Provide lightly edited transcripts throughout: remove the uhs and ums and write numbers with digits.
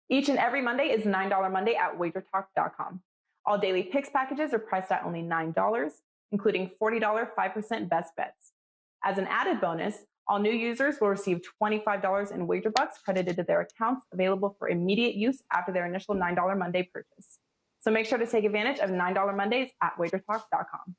Each and every Monday is $9 Monday at WagerTalk.com. All daily picks packages are priced at only $9, including $40 5% best bets. As an added bonus, all new users will receive $25 in wager bucks credited to their accounts, available for immediate use after their initial $9 Monday purchase. So make sure to take advantage of $9 Mondays at WagerTalk.com.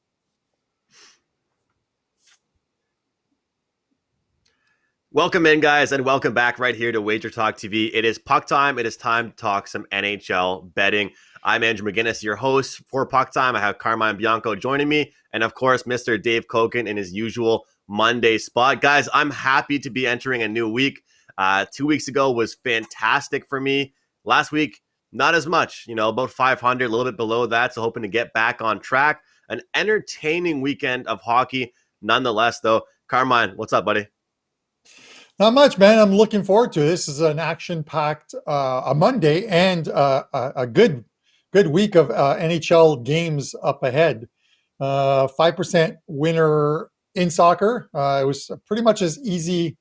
Welcome in, guys, and welcome back right here to WagerTalk TV. It is puck time. It is time to talk some NHL betting. I'm Andrew McInnis, your host for Puck Time. I have Carmine Bianco joining me, and of course, Mr. Dave Cokin in his usual Monday spot. Guys, I'm happy to be entering a new week. 2 weeks ago was fantastic for me. Last week, not as much, about 500, a little bit below that, so hoping to get back on track. An entertaining weekend of hockey nonetheless, though. Carmine, what's up, buddy? Not much, man. I'm looking forward to it. This is an action-packed a Monday and a good week of NHL games up ahead. 5% winner in soccer. It was pretty much as easy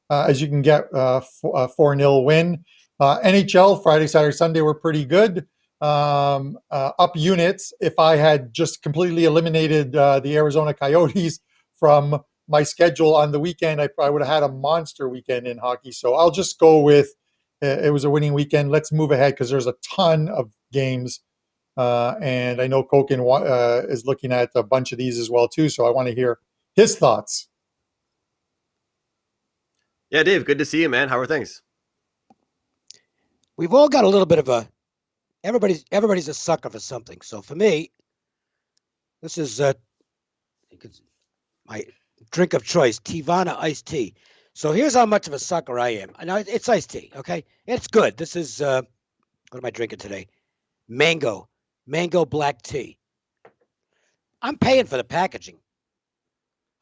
as you can get a 4-0 win. NHL Friday, Saturday, Sunday were pretty good. Up units. If I had just completely eliminated the Arizona Coyotes from my schedule on the weekend, I would have had a monster weekend in hockey. So I'll just go with it was a winning weekend. Let's move ahead because there's a ton of games. And I know Cokin is looking at a bunch of these as well, too. So I want to hear his thoughts. Yeah, Dave, good to see you, man. How are things? We've all got a little bit of everybody's a sucker for something. So for me, this is my drink of choice, Tivana iced tea. So here's how much of a sucker I am. I know it's iced tea, okay? It's good. This is what am I drinking today? Mango black tea. I'm paying for the packaging.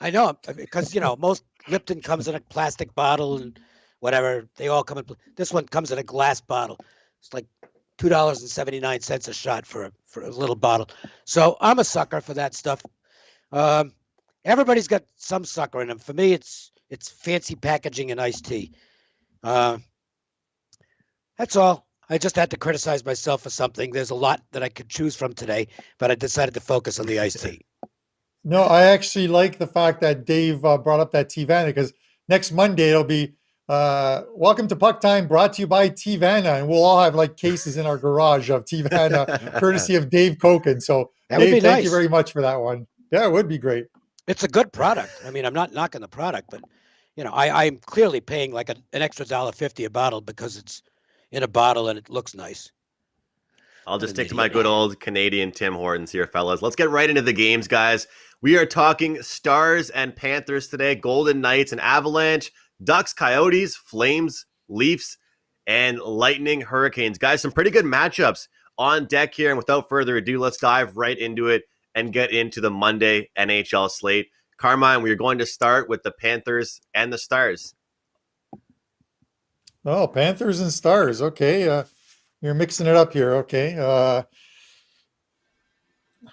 I know, because most Lipton comes in a plastic bottle and whatever. They all come in. This one comes in a glass bottle. It's like $2.79 a shot for a little bottle. So I'm a sucker for that stuff. Everybody's got some sucker in them. For me, it's fancy packaging and iced tea. That's all. I just had to criticize myself for something. There's a lot that I could choose from today, but I decided to focus on the iced tea. No, I actually like the fact that Dave brought up that Tivana, because next Monday it'll be welcome to Puck Time, brought to you by Tivana, and we'll all have like cases in our garage of Tivana, courtesy of Dave Cokin. So Dave, thank you very much for that one. Yeah, it would be great. It's a good product. I mean, I'm not knocking the product, but I'm clearly paying like an extra $1.50 a bottle because it's in a bottle and it looks nice. I'll just stick to my good old Canadian Tim Hortons here, fellas. Let's get right into the games, guys. We are talking Stars and Panthers today, Golden Knights and Avalanche, Ducks, Coyotes, Flames, Leafs, and Lightning, Hurricanes. Guys, some pretty good matchups on deck here. And without further ado, let's dive right into it and get into the Monday NHL slate. Carmine, we are going to start with the Panthers and the Stars. Oh, Panthers and Stars. Okay. You're mixing it up here. Okay.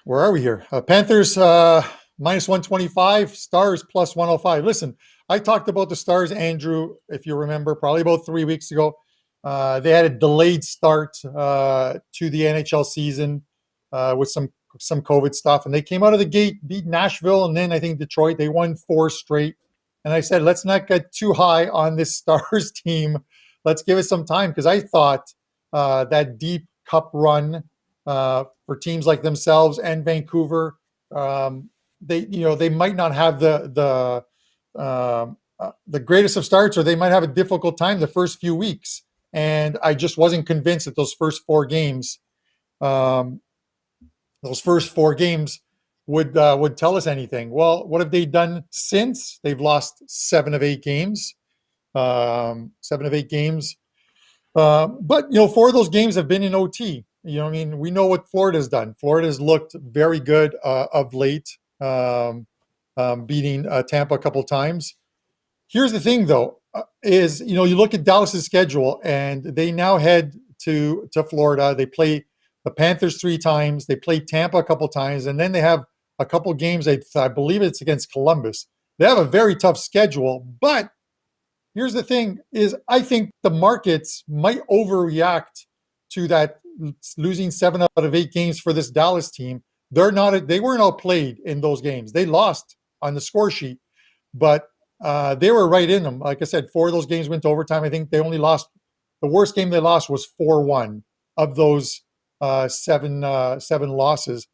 Where are we here? Panthers minus 125, Stars plus 105. Listen, I talked about the Stars, Andrew, if you remember, probably about 3 weeks ago. They had a delayed start to the NHL season with some COVID stuff, and they came out of the gate, beat Nashville, and then I think Detroit. They won 4 straight. And I said, let's not get too high on this Stars team. Let's give it some time, because I thought that deep cup run for teams like themselves and Vancouver, they might not have the greatest of starts, or they might have a difficult time the first few weeks. And I just wasn't convinced that those first 4 games. Those first 4 games would tell us anything. Well, what have they done since? They've lost 7 of 8 games. 7 of 8 games. But 4 of those games have been in OT. We know what Florida's done. Florida's looked very good of late, beating Tampa a couple times. Here's the thing, though, is you look at Dallas's schedule, and they now head to Florida. They play the Panthers 3 times. They play Tampa a couple times, and then they have a couple games. I believe it's against Columbus. They have a very tough schedule, but here's the thing: is I think the markets might overreact to that losing 7 out of 8 games for this Dallas team. They weren't outplayed in those games. They lost on the score sheet, but they were right in them. Like I said, 4 of those games went to overtime. I think they only lost. The worst game they lost was 4-1 of those seven losses.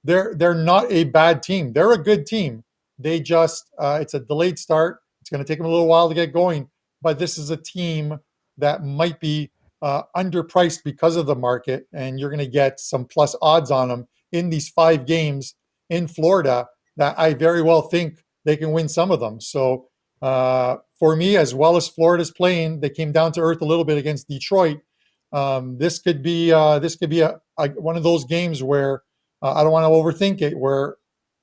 They're not a bad team. They're a good team. They just it's a delayed start. It's going to take them a little while to get going. But this is a team that might be underpriced because of the market, and you're going to get some plus odds on them in these 5 games in Florida that I very well think they can win some of them. So for me, as well as Florida's playing, they came down to earth a little bit against Detroit. This could be a one of those games where I don't want to overthink it, where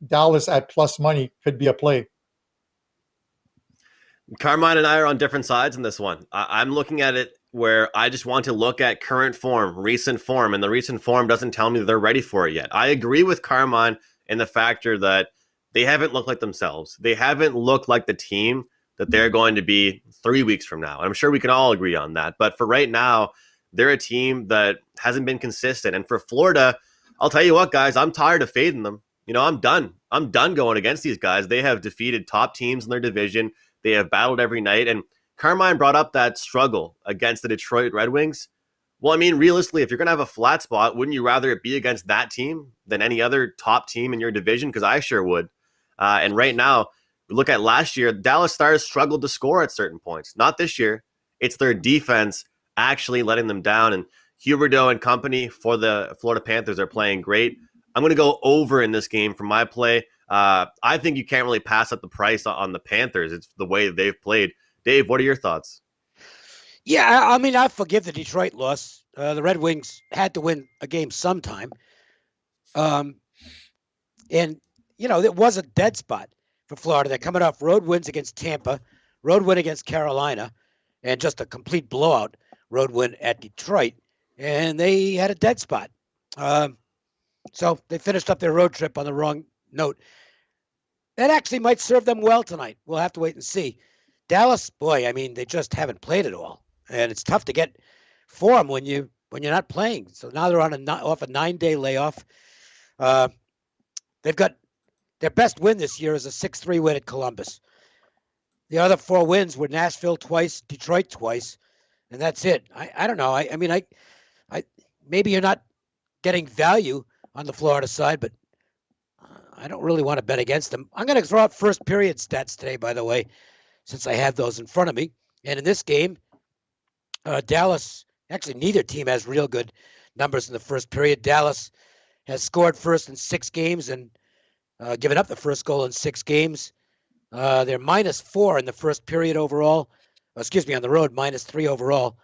Dallas at plus money could be a play. Carmine and I are on different sides in this one. I'm looking at it where I just want to look at current form, recent form, and the recent form doesn't tell me that they're ready for it yet. I agree with Carmine in the factor that they haven't looked like themselves. They haven't looked like the team that they're going to be 3 weeks from now. I'm sure we can all agree on that. But for right now, they're a team that hasn't been consistent. And for Florida, I'll tell you what, guys, I'm tired of fading them. You know, I'm done. I'm done going against these guys. They have defeated top teams in their division. They have battled every night. And Carmine brought up that struggle against the Detroit Red Wings. Well, I mean, realistically, if you're going to have a flat spot, wouldn't you rather it be against that team than any other top team in your division? Because I sure would. And right now, we look at last year, Dallas Stars struggled to score at certain points. Not this year. It's their defense actually letting them down. And Huberdeau and company for the Florida Panthers are playing great. I'm going to go over in this game for my play. I think you can't really pass up the price on the Panthers. It's the way they've played. Dave, what are your thoughts? Yeah, I mean, I forgive the Detroit loss. The Red Wings had to win a game sometime. And, you know, it was a dead spot for Florida. They're coming off road wins against Tampa, road win against Carolina, and just a complete blowout road win at Detroit. And they had a dead spot. So they finished up their road trip on the wrong note. That actually might serve them well tonight. We'll have to wait and see. Dallas, boy, I mean, they just haven't played it all. And it's tough to get form when you're not playing. So now they're off a 9-day layoff. They've got their best win this year is a 6-3 win at Columbus. The other 4 wins were Nashville twice, Detroit twice, and that's it. I don't know. I mean, maybe you're not getting value on the Florida side, but I don't really want to bet against them. I'm going to throw out first period stats today, by the way, since I have those in front of me. And in this game, Dallas, actually neither team has real good numbers in the first period. Dallas has scored first in 6 games and given up the first goal in 6 games. They're -4 in the first period overall. On the road, -3 overall.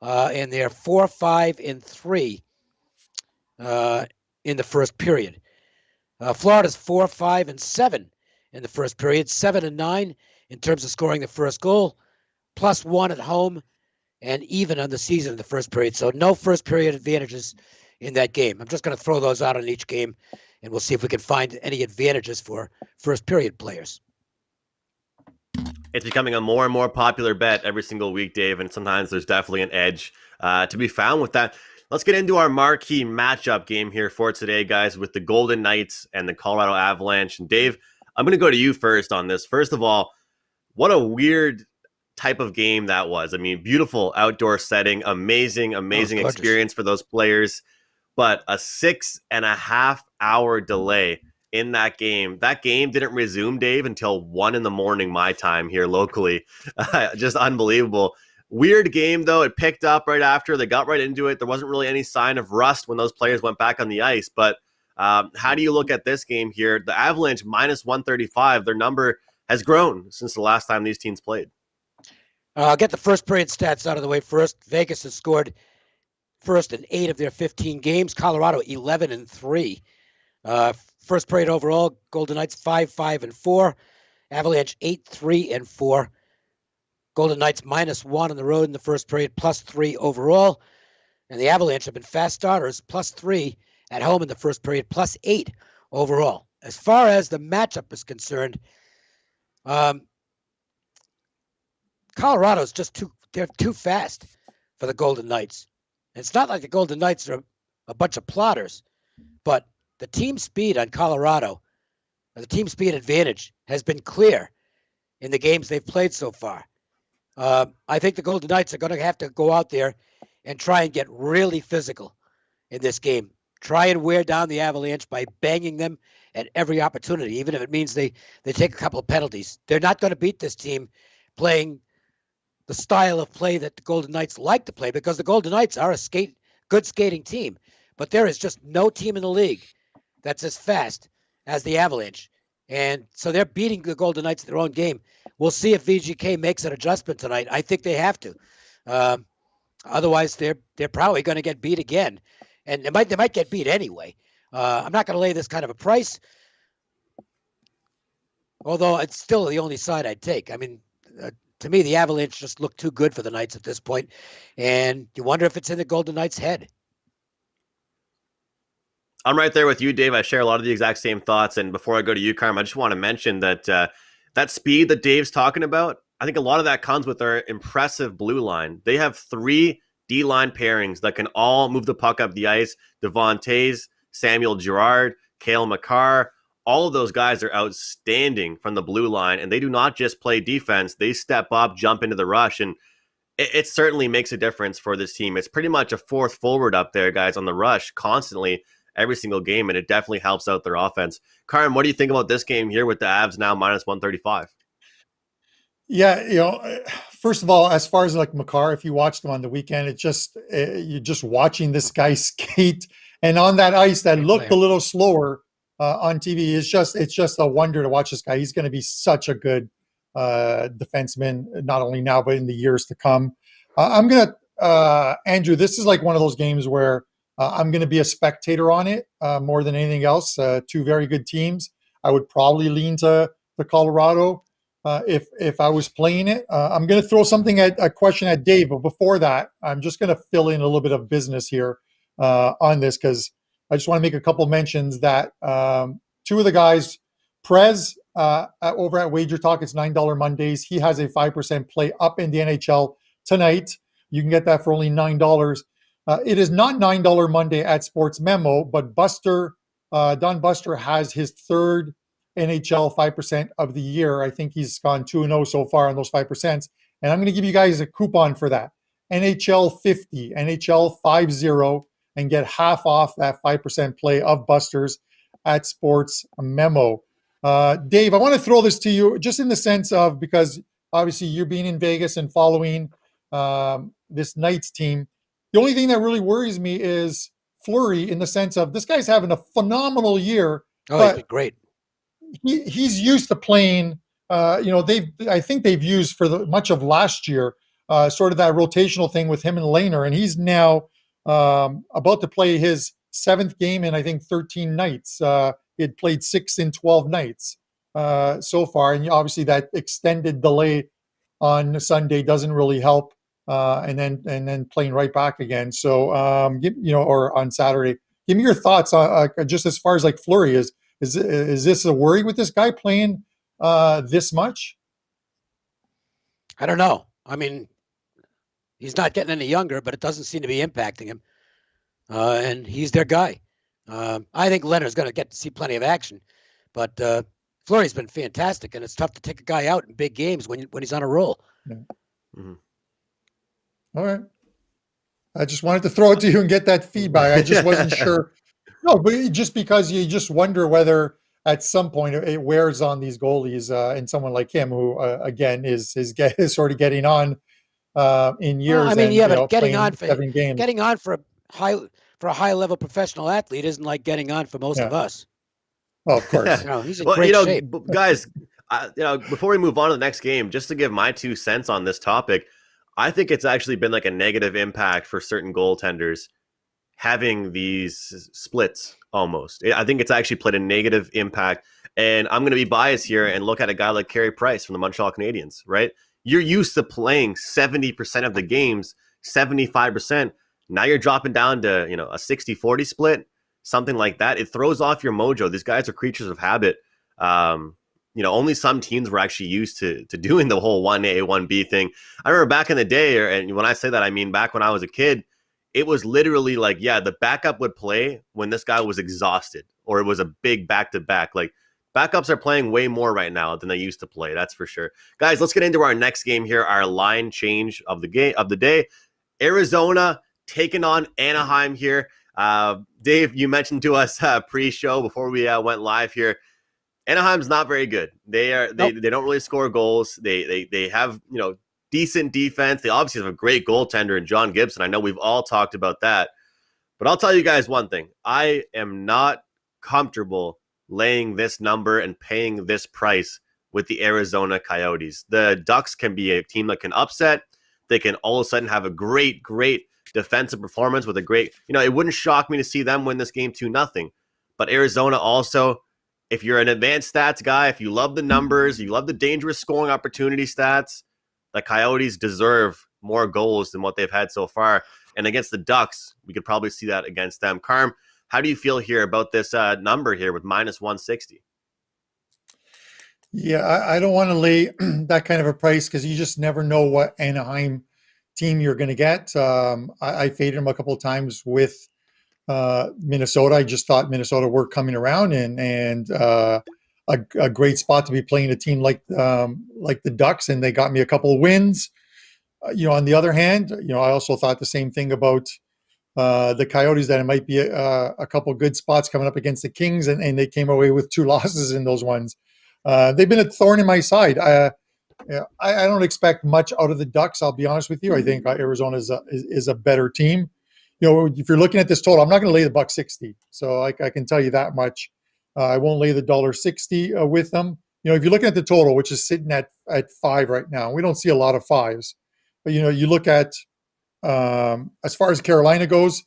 And they're 4-5-3 in the first period. Florida's 4-5-7 in the first period, 7-9 in terms of scoring the first goal, +1 at home, and even on the season in the first period. So no first period advantages in that game. I'm just going to throw those out on each game, and we'll see if we can find any advantages for first period players. It's becoming a more and more popular bet every single week, Dave, and sometimes there's definitely an edge to be found with that. Let's get into our marquee matchup game here for today, guys, with the Golden Knights and the Colorado Avalanche. And Dave, I'm going to go to you first on this. First of all, what a weird type of game that was. I mean, beautiful outdoor setting, amazing experience for those players, but a 6.5-hour delay in that game. That game didn't resume, Dave, until 1 a.m. my time here locally. Just unbelievable. Weird game, though. It picked up right after. They got right into it. There wasn't really any sign of rust when those players went back on the ice. But how do you look at this game here? The Avalanche -135. Their number has grown since the last time these teams played. I'll get the first period stats out of the way first. Vegas has scored first in 8 of their 15 games. Colorado 11-3. First period overall, Golden Knights 5-5-4. Avalanche 8-3-4. Golden Knights -1 on the road in the first period, +3 overall. And the Avalanche have been fast starters, +3 at home in the first period, +8 overall. As far as the matchup is concerned, Colorado's they're too fast for the Golden Knights. And it's not like the Golden Knights are a bunch of plotters, but the team speed on Colorado, the team speed advantage has been clear in the games they've played so far. I think the Golden Knights are going to have to go out there and try and get really physical in this game. Try and wear down the Avalanche by banging them at every opportunity, even if it means they take a couple of penalties. They're not going to beat this team playing the style of play that the Golden Knights like to play, because the Golden Knights are a good skating team. But there is just no team in the league that's as fast as the Avalanche. And so they're beating the Golden Knights in their own game. We'll see if VGK makes an adjustment tonight. I think they have to. Otherwise, they're probably going to get beat again. And they might get beat anyway. I'm not going to lay this kind of a price, although it's still the only side I'd take. I mean, to me, the Avalanche just look too good for the Knights at this point, and you wonder if it's in the Golden Knights' head. I'm right there with you, Dave. I share a lot of the exact same thoughts. And before I go to you, Carm, I just want to mention that that speed that Dave's talking about, I think a lot of that comes with their impressive blue line. They have 3 D-line pairings that can all move the puck up the ice. Devon Toews, Samuel Girard, Cale Makar, all of those guys are outstanding from the blue line, and they do not just play defense. They step up, jump into the rush, and it certainly makes a difference for this team. It's pretty much a fourth forward up there, guys, on the rush constantly every single game, and it definitely helps out their offense. Karim, what do you think about this game here with the Avs now minus 135? Yeah, first of all, as far as like Makar, if you watched him on the weekend, it's just you're just watching this guy skate, and on that ice that looked a little slower on TV. It's just a wonder to watch this guy. He's going to be such a good defenseman, not only now but in the years to come. I'm gonna Andrew. This is like one of those games where I'm going to be a spectator on it more than anything else. 2 very good teams. I would probably lean to Colorado. If I was playing it, I'm going to throw a question at Dave. But before that, I'm just going to fill in a little bit of business here on this, because I just want to make a couple mentions that 2 of the guys, Prez over at WagerTalk, it's $9 Mondays. He has a 5% play up in the NHL tonight. You can get that for only $9. It is not $9 Monday at Sports Memo, but Don Buster has his 3rd NHL 5% of the year. I think he's gone 2-0 so far on those 5%. And I'm going to give you guys a coupon for that. NHL 50, NHL 50, and get half off that 5% play of Buster's at Sports Memo. Dave, I want to throw this to you just in the sense of, because obviously you're being in Vegas and following this Knights team. The only thing that really worries me is Fleury, in the sense of this guy's having a phenomenal year. Oh, he's been great. He's used to playing. I think they've used for much of last year sort of that rotational thing with him and Lehner, and he's now about to play his 7th game in I think 13 nights. He had played 6 in 12 nights so far, and obviously that extended delay on Sunday doesn't really help. And then playing right back again. So or on Saturday, give me your thoughts on just as far as like Fleury is this a worry with this guy playing this much? I don't know. I mean, he's not getting any younger, but it doesn't seem to be impacting him. And he's their guy. I think Leonard's going to get to see plenty of action, but Fleury's been fantastic, and it's tough to take a guy out in big games when he's on a roll. Yeah. Mm-hmm. All right. I just wanted to throw it to you and get that feedback. I just wasn't sure. No, but just because you just wonder whether at some point it wears on these goalies and someone like him who, again, is sort of getting on in years. Well, I mean, and, but getting on for a high level professional athlete isn't like getting on for most of us. Well, of course. He's in great shape. Guys, before we move on to the next game, just to give my 2 cents on this topic, I think it's actually been like a negative impact for certain goaltenders having these splits almost. I think it's actually played a negative impact. And I'm going to be biased here and look at a guy like Carey Price from the Montreal Canadiens, right? You're used to playing 70% of the games, 75%. Now you're dropping down to, a 60-40 split, something like that. It throws off your mojo. These guys are creatures of habit. only some teams were actually used to doing the whole 1A, 1B thing. I remember back in the day, and when I say that, I mean back when I was a kid, it was literally like, yeah, the backup would play when this guy was exhausted or it was a big back-to-back. Like, backups are playing way more right now than they used to play. That's for sure. Guys, let's get into our next game here, our line change of the day. Arizona taking on Anaheim here. Dave, you mentioned to us pre-show before we went live here, Anaheim's not very good. They don't really score goals. They have, decent defense. They obviously have a great goaltender in John Gibson. I know we've all talked about that. But I'll tell you guys one thing. I am not comfortable laying this number and paying this price with the Arizona Coyotes. The Ducks can be a team that can upset. They can all of a sudden have a great defensive performance with a great, it wouldn't shock me to see them win this game 2-0. But Arizona also, if you're an advanced stats guy, if you love the numbers, you love the dangerous scoring opportunity stats, the Coyotes deserve more goals than what they've had so far. And against the Ducks, we could probably see that against them. Carm, how do you feel here about this number here with minus 160? Yeah, I don't want to lay that kind of a price because you just never know what Anaheim team you're going to get. I faded them a couple of times with Minnesota. I just thought Minnesota were coming around and a great spot to be playing a team like the Ducks, and they got me a couple of wins. On the other hand, I also thought the same thing about the Coyotes, that it might be a couple of good spots coming up against the Kings, and they came away with 2 losses in those ones. They've been a thorn in my side. I don't expect much out of the Ducks. I'll be honest with you. I think Arizona is a better team. If you're looking at this total, I'm not going to lay the $1.60. So I can tell you that much. I won't lay the $1.60 with them. If you're looking at the total, which is sitting at 5 right now, we don't see a lot of 5s. But you look at as far as Carolina goes,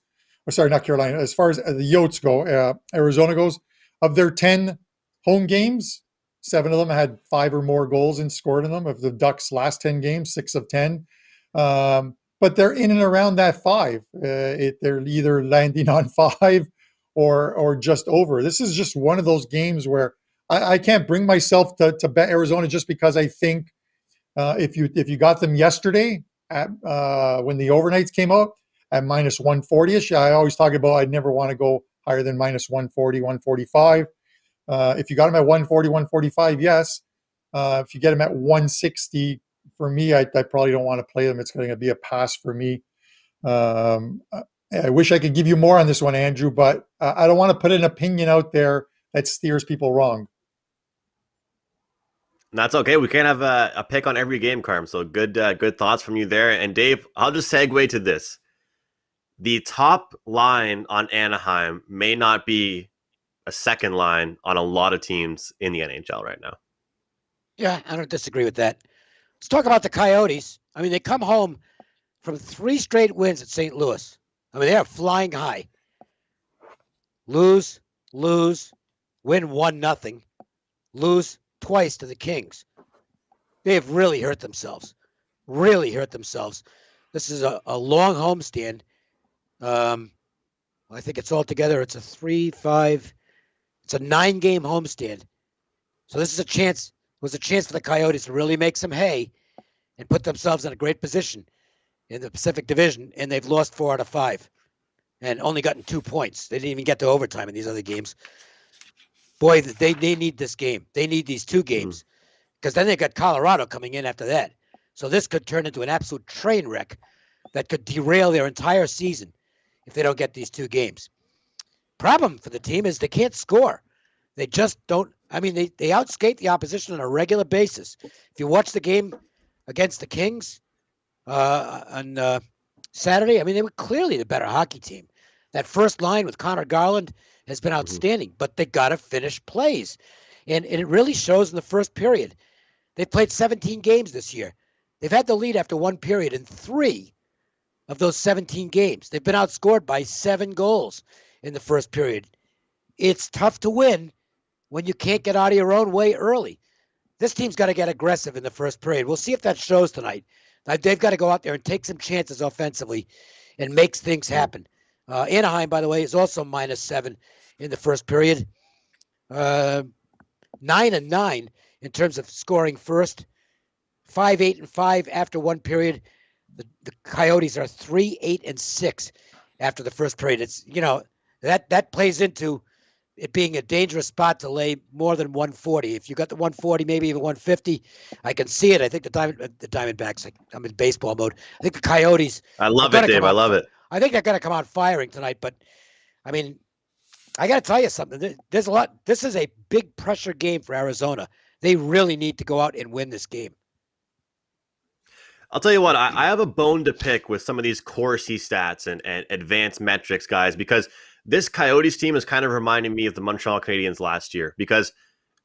or sorry, not Carolina. As far as the Yotes go, Arizona goes, of their 10 home games, 7 of them had 5 or more goals and scored in them. Of the Ducks' last 10 games, 6 of 10. But they're in and around that 5. They're either landing on 5 or just over. This is just one of those games where I can't bring myself to bet Arizona just because I think if you got them yesterday at when the overnights came out at minus 140-ish, I always talk about I'd never want to go higher than minus 140, 145. If you got them at 140, 145, yes. If you get them at 160, for me, I probably don't want to play them. It's going to be a pass for me. I wish I could give you more on this one, Andrew, but I don't want to put an opinion out there that steers people wrong. That's okay. We can't have a pick on every game, Carm. So good thoughts from you there. And Dave, I'll just segue to this. The top line on Anaheim may not be a second line on a lot of teams in the NHL right now. Yeah, I don't disagree with that. Let's talk about the Coyotes. I mean, they come home from 3 straight wins at St. Louis. I mean, they are flying high. Lose, win 1-0, lose twice to the Kings. They have really hurt themselves. This is a long homestand. I think it's altogether, it's a 3-5, it's a 9-game homestand. So this is a chance, was a chance for the Coyotes to really make some hay and put themselves in a great position in the Pacific Division, and they've lost 4 out of 5 and only gotten 2 points. They didn't even get to overtime in these other games. Boy, they need this game. They need these 2 games because then they got Colorado coming in after that. So this could turn into an absolute train wreck that could derail their entire season if they don't get these 2 games. Problem for the team is they can't score. They just don't. I mean, they outskate the opposition on a regular basis. If you watch the game against the Kings on Saturday, I mean, they were clearly the better hockey team. That first line with Connor Garland has been outstanding, but they got to finish plays. And it really shows in the first period. They played 17 games this year. They've had the lead after 1 period in 3 of those 17 games. They've been outscored by 7 goals in the first period. It's tough to win when you can't get out of your own way early. This team's got to get aggressive in the first period. We'll see if that shows tonight. They've got to go out there and take some chances offensively and make things happen. Anaheim, by the way, is also -7 in the first period. 9-9 in terms of scoring first. 5-8-5 after one period. The Coyotes are 3-8-6 after the first period. It's, that plays into it being a dangerous spot to lay more than 140. If you got the 140, maybe even 150, I can see it. I think the Diamondbacks, like, I'm in baseball mode. I think the Coyotes. I love it, Dave. I love it. I think they're going to come out firing tonight. But I mean, I got to tell you something. There's a lot. This is a big pressure game for Arizona. They really need to go out and win this game. I'll tell you what, I have a bone to pick with some of these Corsi stats and advanced metrics, guys, because this Coyotes team is kind of reminding me of the Montreal Canadiens last year, because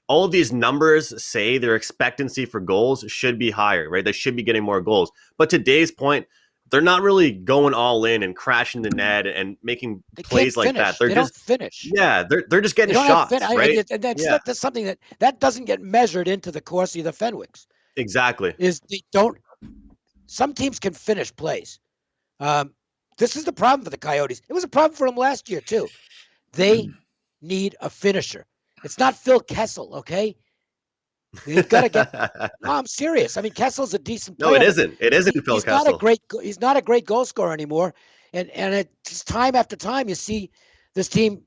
all of these numbers say their expectancy for goals should be higher, right? They should be getting more goals. But to Dave's point, they're not really going all in and crashing the net and making plays like that. They don't finish. Yeah, they're just getting shots, right? And that's something that doesn't get measured into the Corsi of the Fenwicks. Exactly. Is they don't. Some teams can finish plays. This is the problem for the Coyotes. It was a problem for them last year, too. They need a finisher. It's not Phil Kessel, okay? You've got to get – no, I'm serious. I mean, Kessel's a decent player. No, it isn't. It isn't Phil Kessel. He's not a great goal scorer anymore. And it's time after time you see this team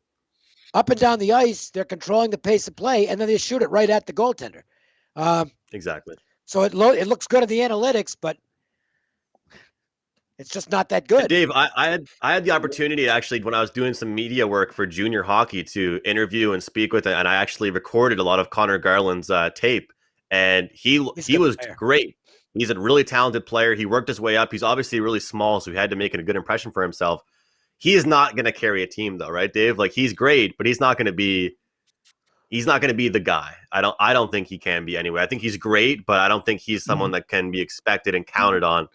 up and down the ice. They're controlling the pace of play, and then they shoot it right at the goaltender. Exactly. So it looks good at the analytics, but it's just not that good. Dave, I had the opportunity, actually, when I was doing some media work for junior hockey, to interview and speak with it, and I actually recorded a lot of Connor Garland's tape, and he was great. He's a really talented player. He worked his way up. He's obviously really small, so he had to make a good impression for himself. He is not going to carry a team, though, right, Dave? Like, he's great, but he's not going to be the guy. I don't think he can be anyway. I think he's great, but I don't think he's someone that can be expected and counted on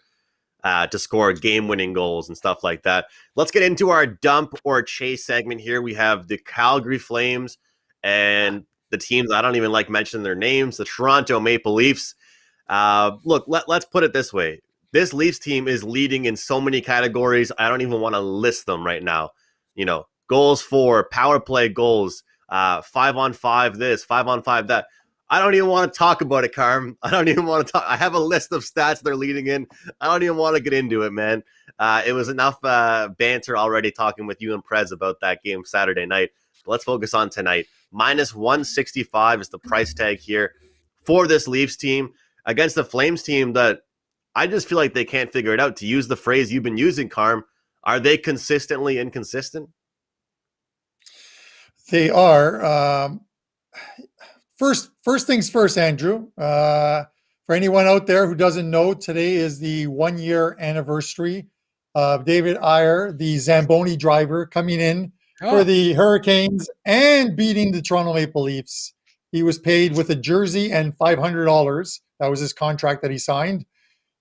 to score game-winning goals and stuff like that. Let's get into our dump or chase segment here. We have the Calgary Flames and the teams I don't even like mentioning their names, the Toronto Maple Leafs. Look, let's put it this way. This Leafs team is leading in so many categories. I don't even want to list them right now. Goals for, power play goals, 5-on-5 this, 5-on-5 that. I don't even want to talk about it, Carm. I don't even want to talk. I have a list of stats they're leading in. I don't even want to get into it, man. It was enough banter already talking with you and Prez about that game Saturday night. But let's focus on tonight. -165 is the price tag here for this Leafs team against the Flames team that I just feel like they can't figure it out. To use the phrase you've been using, Carm, are they consistently inconsistent? They are. First things first, Andrew. For anyone out there who doesn't know, today is the 1-year anniversary of David Ayer, the Zamboni driver, coming in for the Hurricanes and beating the Toronto Maple Leafs. He was paid with a jersey and $500. That was his contract that he signed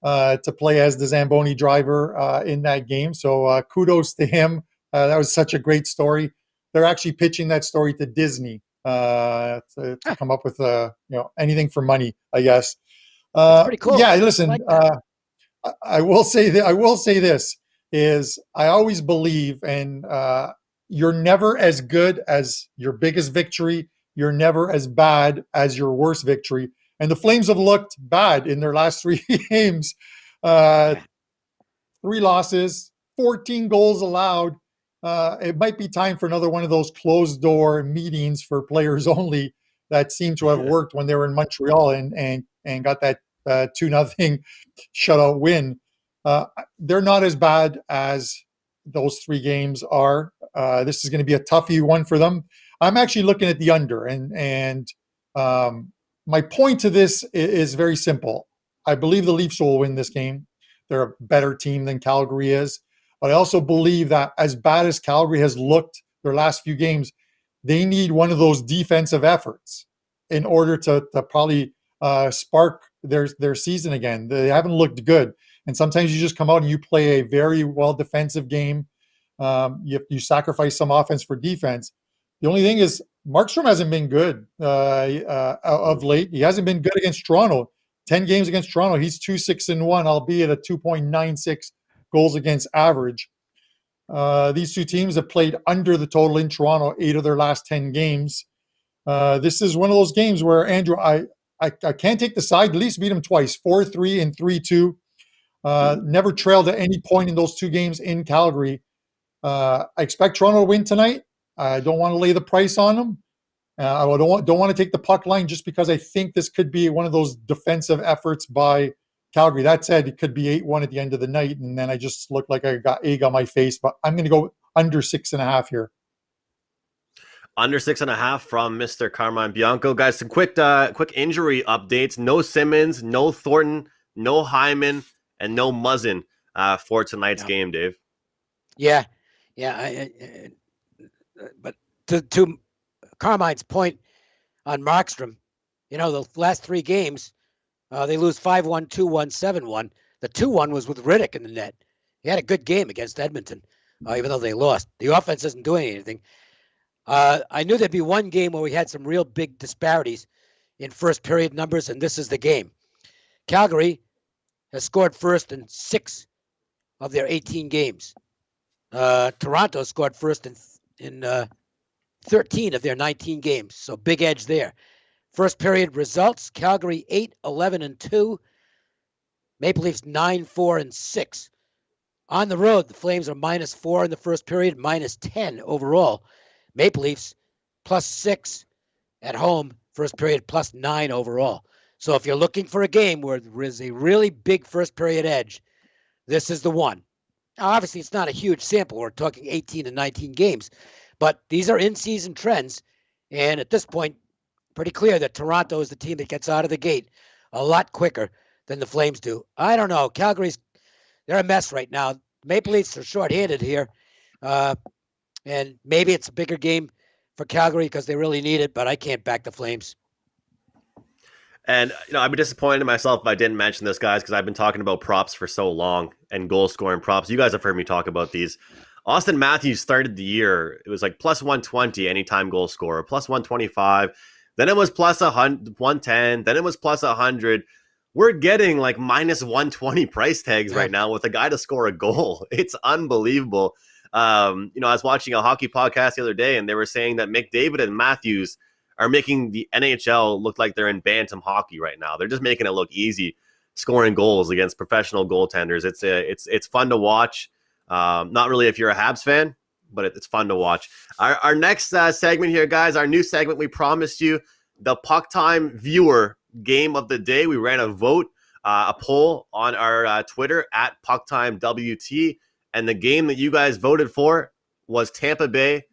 to play as the Zamboni driver in that game. So kudos to him. That was such a great story. They're actually pitching that story to Disney. To come up with anything for money, I guess. That's pretty cool. Yeah, listen. I will say that. I will say this is I always believe, and you're never as good as your biggest victory. You're never as bad as your worst victory. And the Flames have looked bad in their last 3 games. 3 losses, 14 goals allowed. It might be time for another one of those closed-door meetings for players only that seem to have worked when they were in Montreal and got that 2-0 shutout win. They're not as bad as those 3 games are. This is going to be a toughy one for them. I'm actually looking at the under, and my point to this is very simple. I believe the Leafs will win this game. They're a better team than Calgary is. But I also believe that as bad as Calgary has looked their last few games, they need one of those defensive efforts in order to probably spark their season again. They haven't looked good. And sometimes you just come out and you play a very well defensive game. You sacrifice some offense for defense. The only thing is Markstrom hasn't been good of late. He hasn't been good against Toronto. 10 games against Toronto, he's 2-6-1, albeit a 2.96 goals against average. These 2 teams have played under the total in Toronto 8 of their last 10 games. This is one of those games where, Andrew, I I can't take the side. At least beat them twice, 4-3 and 3-2. Never trailed at any point in those two games in Calgary. I expect Toronto to win tonight. I don't want to lay the price on them. I don't want to take the puck line just because I think this could be one of those defensive efforts by Calgary. That said, it could be 8-1 at the end of the night, and then I just look like I got egg on my face. But I'm going to go under 6.5 here. Under 6.5 from Mr. Carmine Bianco. Guys, some quick injury updates. No Simmons, no Thornton, no Hyman, and no Muzzin for tonight's game, Dave. Yeah. But to Carmine's point on Markstrom, the last 3 games, they lose 5-1, 2-1, 7-1. The 2-1 was with Riddick in the net. He had a good game against Edmonton, even though they lost. The offense isn't doing anything. I knew there'd be one game where we had some real big disparities in first period numbers, and this is the game. Calgary has scored first in 6 of their 18 games. Toronto scored first in 13 of their 19 games, so big edge there. First period results: Calgary 8-11-2, Maple Leafs 9-4-6. On the road, the Flames are -4 in the first period, -10 overall. Maple Leafs +6 at home, first period +9 overall. So if you're looking for a game where there is a really big first period edge, this is the one. Now, obviously, it's not a huge sample. We're talking 18 and 19 games, but these are in-season trends. And at this point, pretty clear that Toronto is the team that gets out of the gate a lot quicker than the Flames do. I don't know. Calgary's, they're a mess right now. Maple Leafs are shorthanded here. And maybe it's a bigger game for Calgary because they really need it, but I can't back the Flames. And, I'd be disappointed in myself if I didn't mention this, guys, because I've been talking about props for so long and goal scoring props. You guys have heard me talk about these. Austin Matthews started the year. It was like +120 anytime goal scorer, +125. Then it was +110. Then it was +100. We're getting like -120 price tags right now with a guy to score a goal. It's unbelievable. I was watching a hockey podcast the other day, and they were saying that McDavid and Matthews are making the NHL look like they're in bantam hockey right now. They're just making it look easy scoring goals against professional goaltenders. It's fun to watch. Not really if you're a Habs fan, but it's fun to watch. Our next segment here, guys, our new segment, we promised you, the Puck Time Viewer Game of the Day. We ran a vote, a poll on our Twitter at PuckTimeWT, and the game that you guys voted for was Tampa Bay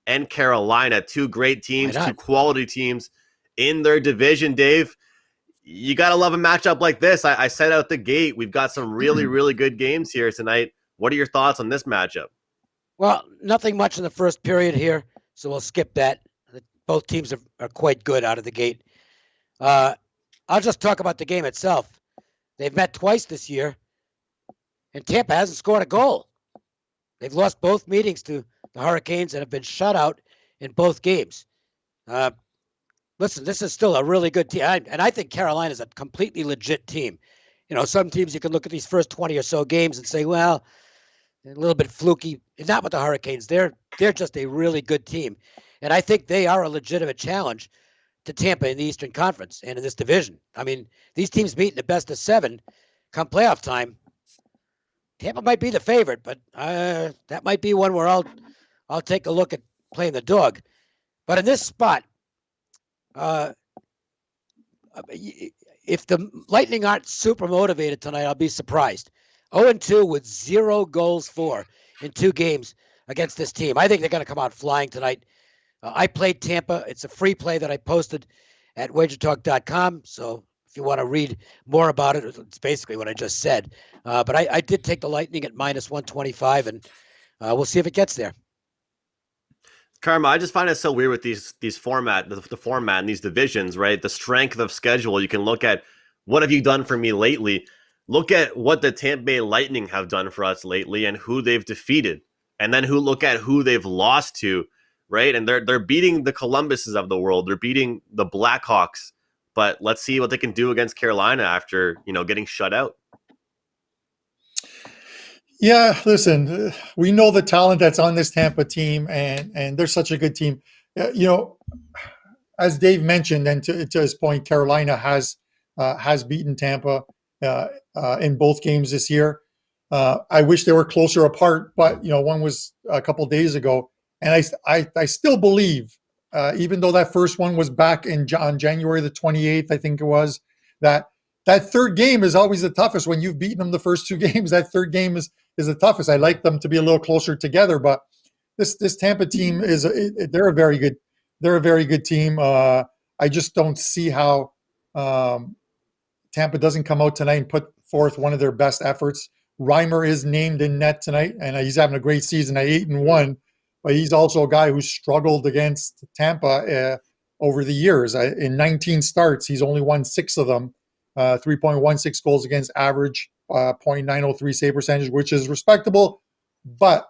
and Carolina, 2 great teams, 2 quality teams in their division. Dave, you got to love a matchup like this. I said out the gate, we've got some really, really good games here tonight. What are your thoughts on this matchup? Well, nothing much in the first period here, so we'll skip that. Both teams are quite good out of the gate. I'll just talk about the game itself. They've met twice this year, and Tampa hasn't scored a goal. They've lost both meetings to the Hurricanes and have been shut out in both games. Listen, this is still a really good team, and I think Carolina is a completely legit team. Some teams you can look at these first 20 or so games and say, well, a little bit fluky. Not with the Hurricanes. They're just a really good team, and I think they are a legitimate challenge to Tampa in the Eastern Conference and in this division. I mean, these teams meet in the best of 7 come playoff time. Tampa might be the favorite, but that might be one where I'll take a look at playing the dog. But in this spot, if the Lightning aren't super motivated tonight, I'll be surprised. 0-2 with 0 goals for in 2 games against this team. I think they're going to come out flying tonight. I played Tampa. It's a free play that I posted at WagerTalk.com. So if you want to read more about it, it's basically what I just said. But I did take the Lightning at -125, and we'll see if it gets there. Karma, I just find it so weird with these format, the format and these divisions, right? The strength of schedule. You can look at what have you done for me lately. Look at what the Tampa Bay Lightning have done for us lately and who they've defeated, and then look at who they've lost to, right? And they're beating the Columbuses of the world. They're beating the Blackhawks. But let's see what they can do against Carolina after, getting shut out. Yeah, listen, we know the talent that's on this Tampa team, and they're such a good team. as Dave mentioned, and to his point, Carolina has beaten Tampa in both games this year. I wish they were closer apart, but one was a couple days ago, and I still believe, even though that first one was back on January the 28th, I think it was, that third game is always the toughest. When you've beaten them the first two games, that third game is the toughest. I like them to be a little closer together, but this Tampa team they're a very good team. I just don't see how Tampa doesn't come out tonight and put forth one of their best efforts. Reimer is named in net tonight, and he's having a great season at 8-1. But he's also a guy who's struggled against Tampa over the years. In 19 starts, he's only won 6 of them. 3.16 goals against average, .903 save percentage, which is respectable. But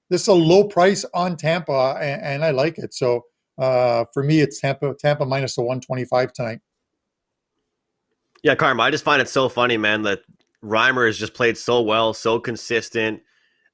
this is a low price on Tampa, and I like it. So for me, it's Tampa minus the 125 tonight. Yeah, Carm, I just find it so funny, man, that Reimer has just played so well, so consistent.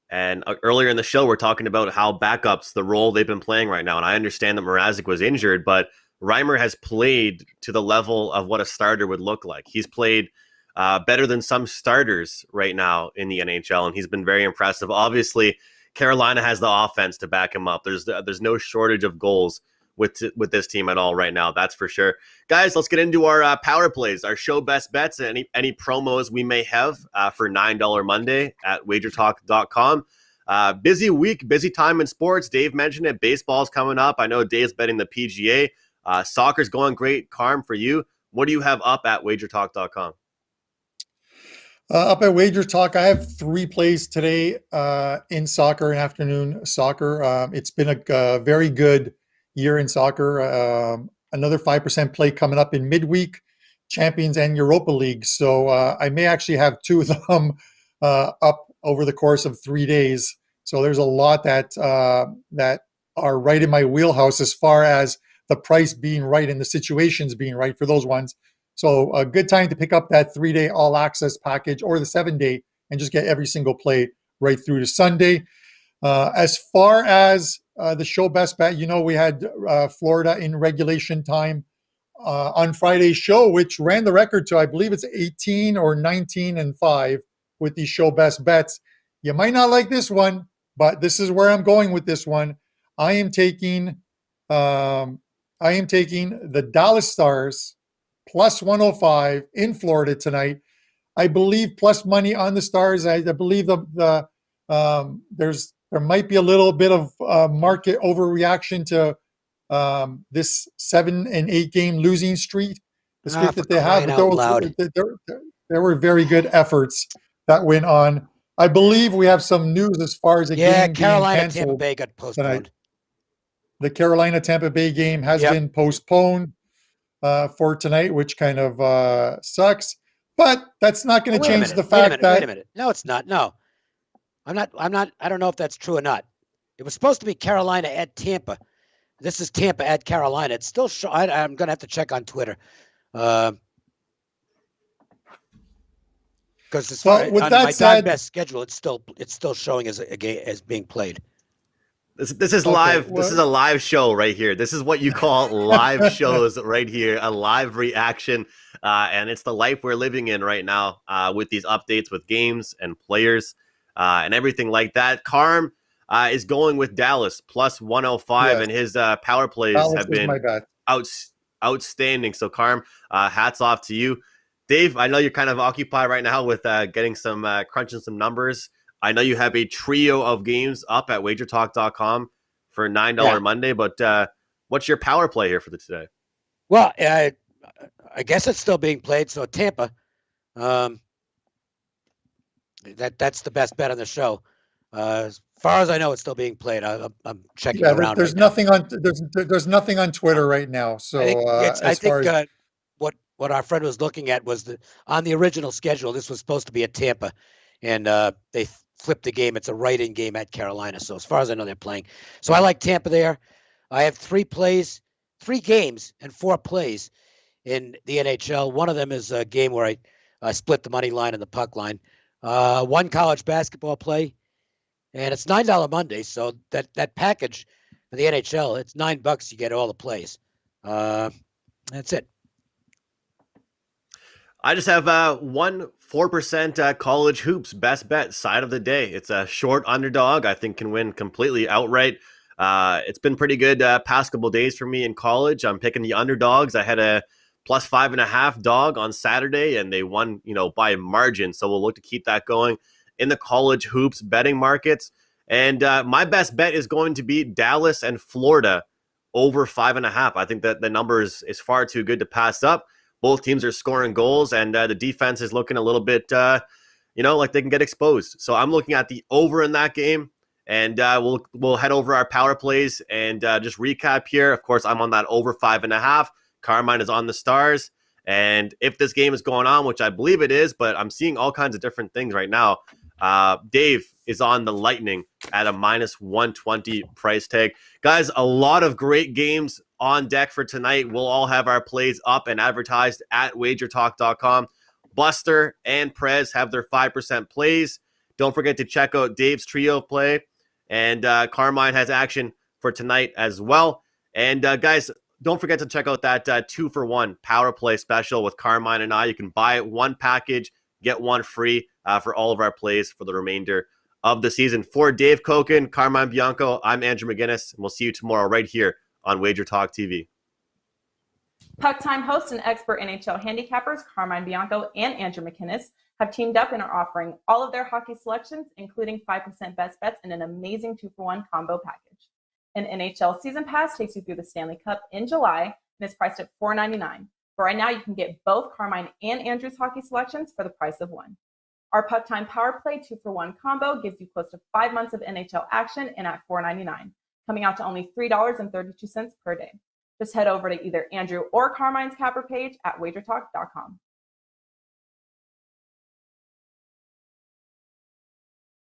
And earlier in the show, we're talking about how backups, the role they've been playing right now. And I understand that Mrazek was injured, but Reimer has played to the level of what a starter would look like. He's played better than some starters right now in the NHL, and he's been very impressive. Obviously, Carolina has the offense to back him up. There's no shortage of goals with this team at all right now, that's for sure. Guys, let's get into our power plays, our show best bets, and any promos we may have for $9 Monday at WagerTalk.com. Busy week, busy time in sports. Dave mentioned it. Baseball's coming up. I know Dave's betting the PGA. Soccer's going great. Carm, for you, what do you have up at WagerTalk.com? Up at WagerTalk, I have 3 plays today in soccer and afternoon soccer. It's been a very good year in soccer. Another 5% play coming up in midweek, Champions and Europa League. So I may actually have 2 of them up over the course of 3 days. So there's a lot that are right in my wheelhouse as far as the price being right and the situations being right for those ones. So a good time to pick up that 3-day all access package or the 7-day and just get every single play right through to Sunday. As far as the show best bet, we had Florida in regulation time on Friday's show, which ran the record to, I believe it's 18 or 19-5 with these show best bets. You might not like this one, but this is where I'm going with this one. I am taking the Dallas Stars plus 105 in Florida tonight. I believe plus money on the Stars. I believe there might be a little bit of market overreaction to this 7 and 8 game losing streak. The streak that they have. There were very good efforts that went on. I believe we have some news as far as game Carolina being canceled. Tampa Bay got postponed. Tonight. The Carolina Tampa Bay game has been postponed for tonight, which kind of sucks. But that's not going to change the fact that. Wait a minute. No, it's not. No, I'm not. I don't know if that's true or not. It was supposed to be Carolina at Tampa. This is Tampa at Carolina. It's still. I'm going to have to check on Twitter. Because on my best schedule, it's still showing as being played. This is live. This is a live show right here. This is what you call live shows right here, a live reaction. And it's the life we're living in right now with these updates with games and players and everything like that. Carm is going with Dallas plus 105, and his power plays have been outstanding. So Carm, hats off to you. Dave, I know you're kind of occupied right now with getting some crunching some numbers. I know you have a trio of games up at WagerTalk.com for $9 Monday, but what's your power play here for today? Well, I guess it's still being played. So Tampa, that's the best bet on the show. As far as I know, it's still being played. I'm checking around. There's nothing on. There's nothing on Twitter right now. So I think what our friend was looking at was on the original schedule. This was supposed to be at Tampa, and they flipped the game. It's a write-in game at Carolina. So as far as I know, they're playing. So I like Tampa there. I have 3 games and 4 plays in the NHL. One of them is a game where I split the money line and the puck line. 1 college basketball play, and it's $9 Monday. So that package for the NHL, it's $9. You get all the plays. That's it. I just have 4% college hoops best bet side of the day. It's a short underdog. I think can win completely outright. It's been pretty good past couple days for me in college. I'm picking the underdogs. I had a plus 5.5 dog on Saturday, and they won, by a margin. So we'll look to keep that going in the college hoops betting markets. And my best bet is going to be Dallas and Florida over 5.5. I think that the number is far too good to pass up. Both teams are scoring goals, and the defense is looking a little bit, like they can get exposed. So I'm looking at the over in that game, and we'll head over our power plays and just recap here. Of course, I'm on that over 5.5. Carmine is on the Stars, and if this game is going on, which I believe it is, but I'm seeing all kinds of different things right now. Dave is on the Lightning at a minus 120 price tag. Guys, a lot of great games on deck for tonight. We'll all have our plays up and advertised at WagerTalk.com. Buster and Prez have their 5% plays. Don't forget to check out Dave's trio play. And Carmine has action for tonight as well. And guys, don't forget to check out that 2-for-1 power play special with Carmine and I. You can buy one package, get one free for all of our plays for the remainder of the season. For Dave Cokin, Carmine Bianco, I'm Andrew McInnis, and we'll see you tomorrow right here on Wager Talk TV. Puck Time host and expert NHL handicappers Carmine Bianco and Andrew McInnis have teamed up and are offering all of their hockey selections, including 5% best bets and an amazing 2-for-1 combo package. An NHL season pass takes you through the Stanley Cup in July and is priced at $4.99. But right now, you can get both Carmine and Andrew's hockey selections for the price of one. Our Puck Time Power Play 2-for-1 combo gives you close to 5 months of NHL action and at $4.99, coming out to only $3.32 per day. Just head over to either Andrew or Carmine's capper page at WagerTalk.com.